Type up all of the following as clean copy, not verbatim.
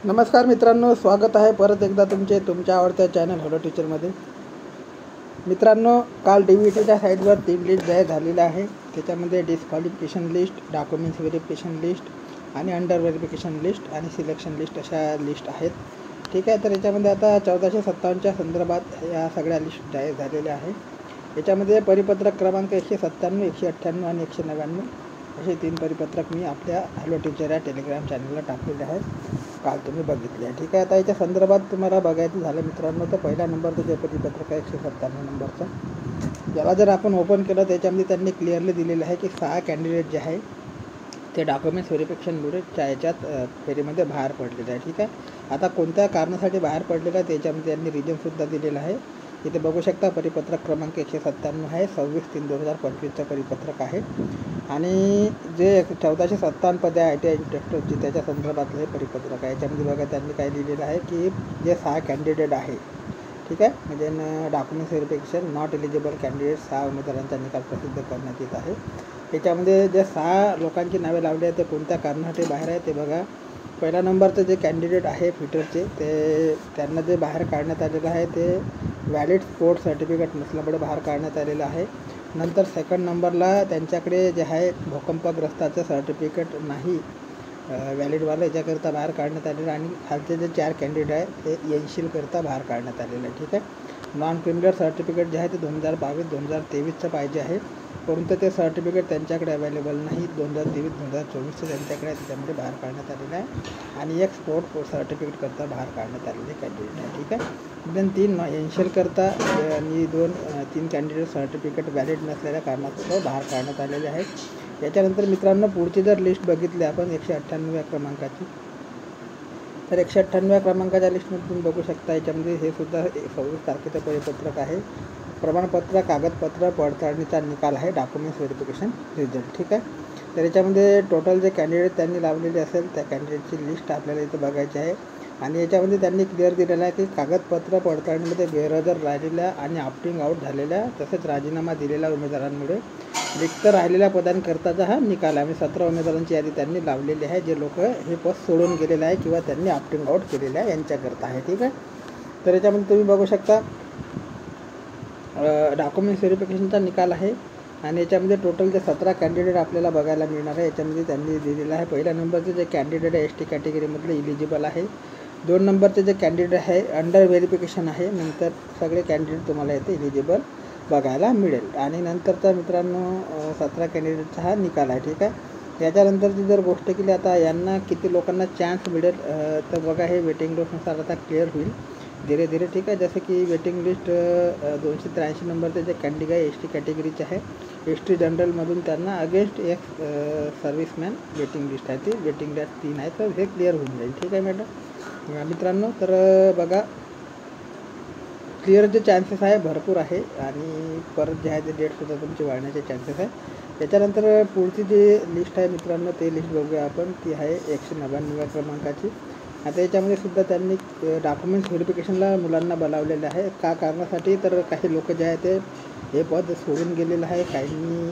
नमस्कार मित्रांनो, स्वागत आहे परत एकदा तुमच्या आवडत्या चॅनल हॅलो टीचरमध्ये। मित्रांनो, काल DVTच्या साईटवर 3 लिस्ट जाहीर झालेल्या आहे। त्याच्यामध्ये disqualification list, documents verification list आणि अंडर व्हेरिफिकेशन लिस्ट आणि सिलेक्शन लिस्ट अशा लिस्ट आहेत। ठीक आहे, तर याच्यामध्ये आता 1457च्या संदर्भात या सगळ्या लिस्ट जाहीर झालेल्या आहे। याच्यामध्ये परिपत्रक क्रमांक 197, 198 आणि 199 असे 3 परिपत्रक मी आपल्या हॅलो टीचर या टेलिग्राम चॅनलला टाकलेले आहेत, काल तुम्ही बघितले आहे। ठीक आहे, आता याच्या संदर्भात तुम्हाला बघायचं झालं मित्रांनो, तर पहिल्या नंबरचं जे परिपत्रक आहे 197 नंबरचं, याला जर आपण ओपन केलं त्याच्यामध्ये त्यांनी क्लिअरली दिलेलं आहे की 6 कॅन्डिडेट जे आहे ते डॉक्युमेंट्स व्हेरिफिकेशनमुळे याच्यात फेरीमध्ये बाहेर पडलेलं आहे। ठीक आहे, आता कोणत्या कारणासाठी बाहेर पडलेलं आहे त्याच्यामध्ये त्यांनी रिजनसुद्धा दिलेलं आहे। इथे बघू शकता परिपत्रक क्रमांक 197 आहे, 26/3/2025चं परिपत्रक आहे। आणि जे 1457 पदे आहे ITI इंस्ट्रक्टरची त्याच्या संदर्भातलं हे परिपत्रक आहे। याच्यामध्ये बघा त्यांनी काय लिहिलेलं आहे की जे 6 कॅन्डिडेट आहे, ठीक आहे, म्हणजे documents verification not eligible candidate 6 उमेदवारांचा निकाल प्रसिद्ध करण्यात येत आहे। याच्यामध्ये जे 6 लोकांची नावे लावली आहे ते कोणत्या कारणासाठी बाहेर आहे ते बघा। पहिला नंबरचं जे कॅन्डिडेट आहे फिटरचे, ते त्यांना जे बाहेर काढण्यात आलेलं आहे ते व्हॅलिड स्पोर्ट सर्टिफिकेट नसल्यामुळे बाहेर काढण्यात आलेलं आहे। नंतर सेकंड नंबरला त्यांच्याकडे जे आहे भूकंपग्रस्ताचं सर्टिफिकेट नाही व्हॅलिडवालं, याच्याकरता बाहेर काढण्यात आलेलं आहे। आणि खालचे जे 4 कॅन्डिडेट आहे ते एनशीलकरता बाहेर काढण्यात आलेलं आहे। ठीक आहे, नॉन क्रिमिनल सर्टिफिकेट जे आहे ते 2022-2023चं पाहिजे आहे, परंतु ते सर्टिफिकेट त्यांच्याकडे अवेलेबल नाही। 2023-2024चं त्यांच्याकडे त्याच्यामध्ये बाहेर काढण्यात आलेलं आहे। आणि एक स्पोर्ट सर्टिफिकेट करता बाहेर काढण्यात आलेले कॅन्डिडेट आहे। ठीक आहे, देन 3 एनशीलकरता आणि 3 कॅन्डिडेट सर्टिफिकेट व्हॅलिड नसलेल्या कारणास्तव बाहेर काढण्यात आलेले आहेत। याच्यानंतर मित्रांनो, पुढची जर लिस्ट बघितली आपण 198व्या क्रमांकाची, तर 198व्या क्रमांकाच्या लिस्टमध्ये तुम्ही बघू शकता याच्यामध्ये हे सुद्धा 26 तारखेचं परिपत्रक आहे। प्रमाणपत्र, कागदपत्र, पडताळणीचा निकाल आहे, डॉक्युमेंट्स व्हेरिफिकेशन रिझल्ट। ठीक आहे, तर याच्यामध्ये टोटल जे कॅन्डिडेट त्यांनी लावलेले असेल त्या कॅन्डिडेटची लिस्ट आपल्याला इथं बघायची आहे। आणि याच्यामध्ये त्यांनी क्लिअर दिलेलं आहे की कागदपत्र पडताळणीमध्ये गैरहजर राहिलेल्या आणि ऑप्टिंग आऊट झालेल्या तसेच राजीनामा दिलेल्या उमेदवारांमुळे रिक्त राहिलेल्या पदांकरताचा हा निकाल आहे। 17 उमेदवारांची यादी त्यांनी लावलेली आहे, जे लोक हे पद सोडून गेलेले आहे किंवा त्यांनी ऑप्टिंग आऊट केलेलं आहे यांच्याकरता आहे। ठीक आहे, तर याच्यामध्ये तुम्ही बघू शकता डॉक्युमेंट्स व्हेरिफिकेशनचा निकाल आहे। आणि याच्यामध्ये टोटल जे 17 कॅन्डिडेट आपल्याला बघायला मिळणार आहे। याच्यामध्ये त्यांनी दिलेलं आहे पहिल्या नंबरचे जे कॅन्डिडेट आहे ST कॅटेगरीमधले इलिजिबल आहे। 2 नंबरचे जे कॅन्डिडेट आहे अंडर व्हेरिफिकेशन आहे। नंतर सगळे कॅन्डिडेट तुम्हाला इथे इलिजिबल बघायला मिळेल। आणि नंतरचा मित्रांनो 17 कॅन्डिडेटचा हा निकाल आहे। ठीक आहे, याच्यानंतरची जर गोष्ट केली आता यांना किती लोकांना चान्स मिळेल तर बघा, हे वेटिंग लिस्टनुसार आता क्लिअर होईल धीरे धीरे। ठीक आहे, जसं की वेटिंग लिस्ट 283 नंबरचे जे कॅन्डिडेट आहे ST कॅटेगरीचे आहे, ST जनरलमधून त्यांना अगेन्स्ट एक सर्व्हिसमॅन वेटिंग लिस्ट आहे, ती वेटिंग लिस्ट 3 आहे, तर हे क्लिअर होऊन जाईल। ठीक आहे मित्रांनो, तर बघा क्लिअर जे चान्सेस आहे भरपूर आहे। आणि परत जे आहे ते डेटसुद्धा तुमची वाढण्याचे चान्सेस आहे। त्याच्यानंतर पुढची जी लिस्ट आहे मित्रांनो, ते लिस्ट बघूया आपण, ती आहे 199व्या क्रमांकाची। आता याच्यामध्ये सुद्धा त्यांनी डॉक्युमेंट्स व्हेरिफिकेशनला मुलांना बोलावलेलं आहे। का कारणासाठी, तर काही लोक जे आहे ते हे पद सोडून गेलेलं आहे, काहींनी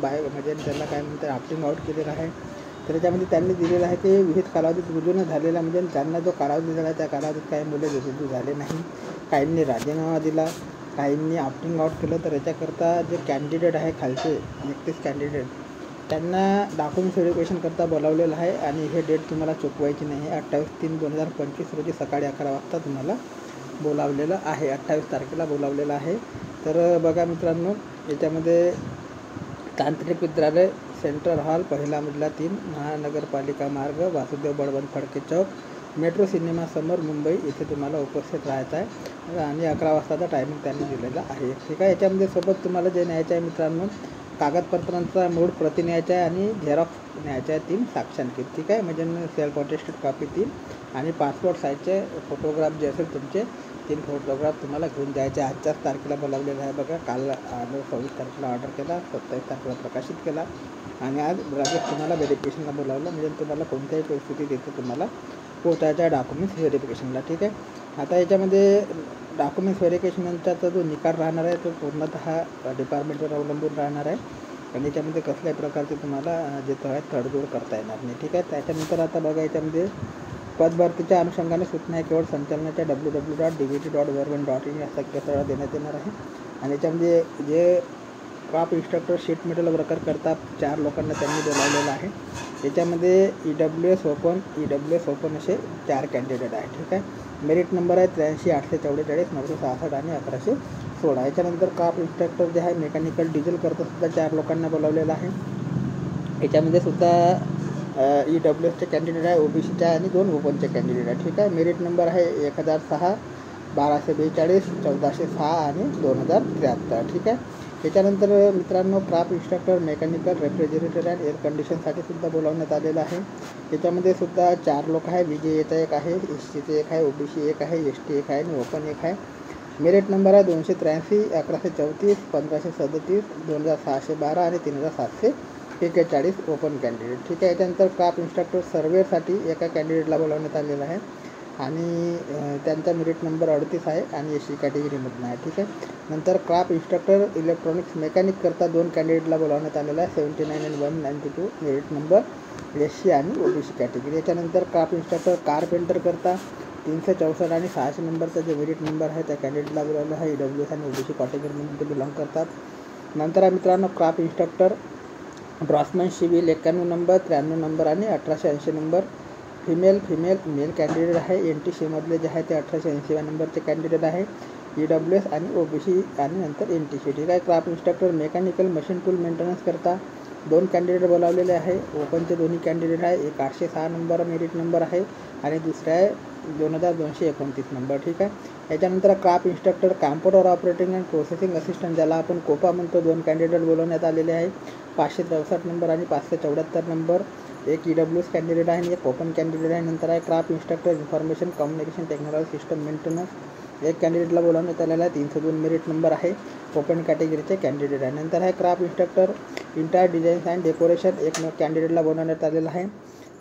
म्हणजे त्याला काय म्हणतात ऑप्टिंग आऊट केलेलं आहे। तर याच्यामध्ये त्यांनी दिलेलं आहे की विहित कालावधीत रुजू न झालेला, म्हणजे त्यांना जो कालावधी दिला त्या कालावधीत काही मुले रुजू झाले नाही, काहींनी राजीनामा दिला, काहींनी ऑप्टिंग आऊट केलं। तर याच्याकरता जे कॅन्डिडेट आहे खालचे 31 कॅन्डिडेट त्यांना डॉक्युमेंट्स व्हेरिफिकेशन करता बोलावलेलं आहे। आणि हे डेट तुम्हाला चुकवायची नाही आहे, 28/3/2025 रोजी सकाळी 11 वाजता तुम्हाला बोलावलेलं आहे, 28 तारखेला बोलावलेलं आहे। तर बघा मित्रांनो, याच्यामध्ये तांत्रिक विद्यालय, सेंट्रल हॉल, पहिला मजला 3, महानगरपालिका मार्ग, वासुदेव बळवंत फडके चौक, मेट्रो सिनेमा समोर, मुंबई इथे तुम्हाला उपस्थित राहायचं आहे। आणि 11 वाजताचा टायमिंग त्यांनी दिलेला आहे। ठीक आहे, याच्यामध्ये सोबत तुम्हाला जे न्यायचं आहे मित्रांनो, कागदपत्रांचा मूळ प्रति न्यायचा आहे आणि झेरॉक्स न्यायचा आहे 3 साक्षांकित। ठीक आहे, म्हणजे सेल्फ अटेस्टेड कॉपी 3 आणि पासपोर्ट साईजचे फोटोग्राफ जे असेल तुमचे 3 फोटोग्राफ तुम्हाला घेऊन जायचे। आजच्याच तारखेला बोलावलेलं आहे बघा, काल 26 तारखेला ऑर्डर केला, 27 तारखेला प्रकाशित केला आणि आज लगेच तुम्हाला व्हेरिफिकेशनला बोलावलं, म्हणजे तुम्हाला कोणत्याही परिस्थितीत इथे तुम्हाला पोहोचायचं आहे डॉक्युमेंट्स व्हेरिफिकेशनला। ठीक आहे, आता याच्यामध्ये डॉक्युमेंट्स व्हेरिफिकेशनचा जो निकाल राहणार आहे तो पूर्णतः डिपार्टमेंटवर अवलंबून राहणार आहे। आणि याच्यामध्ये कसल्याही प्रकारचे तुम्हाला जे तो आहे तडजोड करता येणार नाही। ठीक आहे, त्याच्यानंतर आता बघा याच्यामध्ये पदभरतीच्या अनुषंगाने सूचना आहे केवळ संचालनाच्या www.dbt.gov.in या संकेतस्थळावर देण्यात येणार आहे. आणि याच्यामध्ये जे crop instructor sheet metal worker करता 4 लोकांना त्यांनी बोलावलेलं आहे. याच्यामध्ये EWS ओपन असे 4 कॅन्डिडेट आहे. ठीक आहे. मेरिट नंबर आहे 83 844 966 आणि 1116. याच्यानंतर क्रॉप इन्स्ट्रक्टर जे आहे मेकॅनिकल डिझेल करता सुद्धा 4 लोकांना बोलावलेलं आहे. याच्यामध्ये सुद्धा EWSचे कॅन्डिडेट आहे, OBCचे आणि 2 ओपनचे कॅन्डिडेट आहे. ठीक आहे. मेरिट नंबर आहे 1006 1242 1406 आणि 2073. ठीक आहे. त्याच्यानंतर मित्रांनो craft instructor mechanical refrigerator and air कंडिशनसाठी सुद्धा बोलावण्यात आलेलं आहे. याच्यामध्ये सुद्धा 4 लोक आहे. VJAचा एक आहे, SCचे एक आहे, OBC एक आहे, ST एक आहे आणि ओपन एक आहे. मेरिट नंबर आहे 283 1134 1537 2612 आणि 3741 ओपन कॅन्डिडेट. ठीक आहे. याच्यानंतर क्रॉप इन्स्ट्रक्टर सर्वेसाठी एका कॅन्डिडेटला बोलावण्यात आलेलं आहे आणि त्यांचा मेरिट नंबर 38 आहे आणि SC कॅटेगरीमधून आहे. ठीक आहे. नंतर क्रॉप इन्स्ट्रक्टर इलेक्ट्रॉनिक्स मेकॅनिक करता 2 कॅन्डिडेटला बोलावण्यात आलेला आहे. 79 आणि 192 मेरिट नंबर SC आणि OBC कॅटेगरी. याच्यानंतर क्रॉप इन्स्ट्रक्टर कारपेंटर करता 364 आणि 600 नंबरचा जे मेरिट नंबर आहे त्या कॅन्डिडेटला बोलावलं आहे. EWS आणि OBC कॅटेगरीमधून ते बिलॉंग करतात. नंतर मित्रांनो craft instructor draughtsman civil 91 number 93 number आणि 1880 नंबर मेल कॅन्डिडेट आहे. NTC मधले जे आहे ते 1880 नंबरचे कॅन्डिडेट आहे. EWS आणि OBC आणि नंतर NTC. ठीक आहे. Craft instructor mechanical machine tool maintenance करता 2 कॅन्डिडेट बोलावलेले आहे. ओपनचे दोन्ही कॅन्डिडेट आहे. एक 806 नंबर मेरिट नंबर आहे आणि दुसरा आहे 2229 नंबर. ठीक आहे. याच्यानंतर crop instructor computer operating and processing assistant ज्याला आपण कोपा म्हणतो 2 कॅन्डिडेट बोलवण्यात आलेले आहे. 564 नंबर आणि 574 नंबर. एक EWS कॅन्डिडेट आहे आणि एक ओपन कॅन्डिडेट आहे. नंतर आहे craft instructor information communication technology system maintenance एक कॅन्डिडेटला बोलावण्यात आलेला आहे. 302 मेरिट नंबर आहे. ओपन कॅटेगरीचे कॅन्डिडेट आहे. नंतर आहे craft instructor entire designs and decoration एक कॅन्डिडेटला बोलावण्यात आलेला आहे.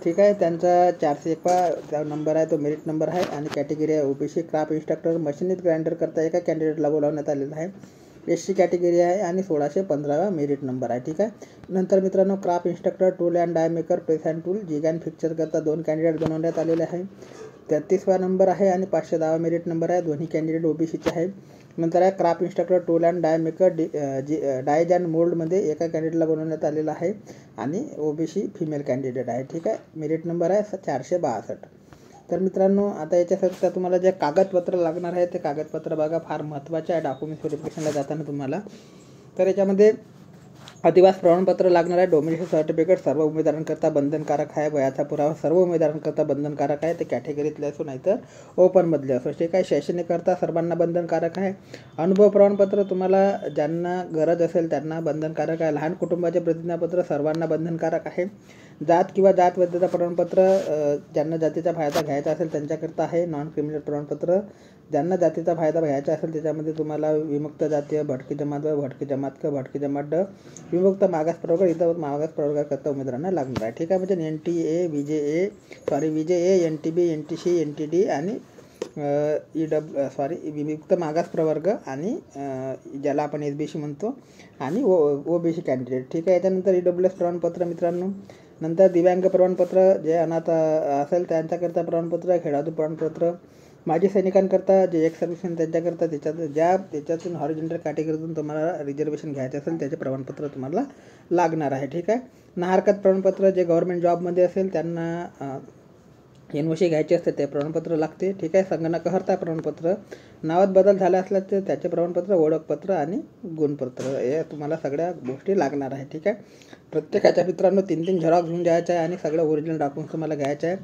ठीक आहे. त्यांचा 401 नंबर आहे तो मेरिट नंबर आहे आणि कॅटेगरी आहे OBC. क्रॉप इन्स्ट्रक्टर मशीनीत ग्राइंडर करता एका कॅन्डिडेटला बोलावण्यात आलेला आहे. SC कॅटेगरी आहे आणि 1615 मेरिट नंबर आहे. ठीक आहे. नंतर मित्रांनो craft instructor tool and die maker press and tool jig and fixture करता 2 कॅन्डिडेट बनवण्यात आलेले आहे. 33 नंबर आहे आणि 510 मेरिट नंबर आहे. दोन्ही कॅन्डिडेट OBCचे आहे. नंतर आहे craft instructor tool and die maker dies and मोल्डमध्ये एका कॅन्डिडेटला बनवण्यात आलेला आहे आणि OBC फिमेल कॅन्डिडेट आहे. ठीक आहे. मेरिट नंबर आहे 462. तर मित्रांनो आता याच्यासाठी तुम्हाला जे कागदपत्र लागणार आहे ते कागदपत्र बघा फार महत्त्वाचे आहे डॉक्युमेंट व्हेरिफिकेशनला जाताना तुम्हाला. तर याच्यामध्ये अधिवास प्रमाणपत्र लागणार आहे. डोमेस्टिक सर्टिफिकेट सर्व उमेदवारांकरता बंधनकारक आहे. वयाचा पुरावा सर्व उमेदवारांकरता बंधनकारक आहे. ते कॅटेगरीतले असो नाहीतर ओपनमधले असो. ठीक आहे. शैक्षणिककरता सर्वांना बंधनकारक आहे. अनुभव प्रमाणपत्र तुम्हाला ज्यांना गरज असेल त्यांना बंधनकारक आहे. लहान कुटुंबाचे प्रतिज्ञापत्र सर्वांना बंधनकारक आहे. जात किंवा जात वैधता प्रमाणपत्र ज्यांना जातीचा फायदा घ्यायचा असेल त्यांच्याकरता आहे. नॉन क्रिमिनल प्रमाणपत्र ज्यांना जातीचा फायदा घ्यायचा असेल त्याच्यामध्ये तुम्हाला विमुक्त जातीय भटकी जमात व भटकी जमात क भटकी जमात ड विमुक्त मागास प्रवर्ग इथं मागास प्रवर्गाकरता उमेदवारांना लागणार आहे. ठीक आहे. म्हणजे VJA NTB NTC NTD आणि विमुक्त मागास प्रवर्ग आणि ज्याला आपण SBC म्हणतो आणि OBC कॅन्डिडेट. ठीक आहे. याच्यानंतर EWS प्रमाणपत्र मित्रांनो. नंतर दिव्यांग प्रमाणपत्र जे अनाथ असेल त्यांच्याकरता प्रमाणपत्र, खेळाडू प्रमाणपत्र, माजी सैनिकांकरता जे एक सर्व्हिसमॅन त्यांच्याकरता त्याच्यातून हॉरिझॉन्टल कॅटेगरीतून तुम्हाला रिझर्वेशन घ्यायचं असेल त्याचे प्रमाणपत्र तुम्हाला लागणार आहे. ठीक आहे. नाहरकत प्रमाणपत्र जे गव्हर्नमेंट जॉबमध्ये असेल त्यांना NOC घ्यायचे असते ते प्रमाणपत्र लागते. ठीक आहे. संगणकहर्ता प्रमाणपत्र, नावात बदल झाला असला तर त्याचे प्रमाणपत्र, ओळखपत्र आणि गुणपत्र हे तुम्हाला सगळ्या गोष्टी लागणार आहे. ठीक आहे. प्रत्येकाच्या मित्रांनो 3 झेरॉक्स घेऊन जायचं आहे आणि सगळं ओरिजिनल डॉक्युमेंट्स तुम्हाला घ्यायचं आहे.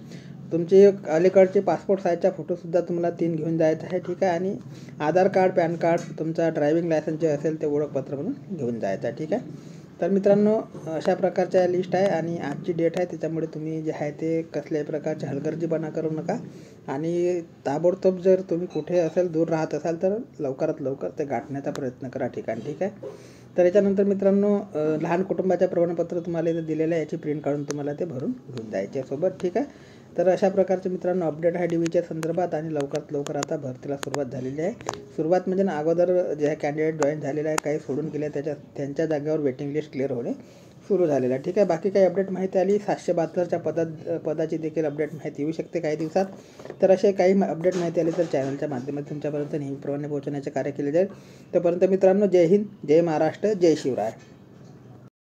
तुमची अलीकडचे पासपोर्ट साईजचा फोटोसुद्धा तुम्हाला 3 घेऊन जायचं आहे. ठीक आहे. आणि आधार कार्ड, पॅन कार्ड, तुमचा ड्रायव्हिंग लायसन्स जे असेल ते ओळखपत्र म्हणून घेऊन जायचं आहे. ठीक आहे. तर मित्रांनो अशा प्रकारच्या लिस्ट आहे आणि आजची डेट आहे त्याच्यामुळे तुम्ही जे आहे ते कसल्याही प्रकारची हलगर्जीपणा करू नका आणि ताबडतोब जर तुम्ही कुठे असेल दूर राहत असाल तर लवकरात लवकर ते गाठण्याचा प्रयत्न करा ठिकाणी. ठीक आहे. तर याच्यानंतर मित्रांनो लहान कुटुंबाचे प्रमाणपत्र तुम्हाला इथे दिलेलं आहे याची प्रिंट काढून तुम्हाला ते भरून घेऊन जायचे सोबत. ठीक आहे. तर अशा प्रकारचे मित्रांनो अपडेट आहे DVच्या संदर्भात आणि लवकरात लवकर आता भरतीला सुरुवात झालेली आहे. सुरुवात म्हणजे ना अगोदर जे कॅन्डिडेट जॉईन झालेले आहे काही सोडून गेले त्यांच्या जागेवर वेटिंग लिस्ट क्लिअर होणे सुरू झालेला आहे. ठीक आहे, बाकी काही अपडेट माहिती आली 772च्या पदाची देखील अपडेट माहिती येऊ शकते काही दिवसात. तर असे काही अपडेट माहिती आली तर चॅनलच्या माध्यमातून तुमच्यापर्यंत नेहमीप्रमाणे पोहोचवण्याचे कार्य केले जाईल. तोपर्यंत मित्रांनो, जय हिंद, जय महाराष्ट्र, जय शिवराय.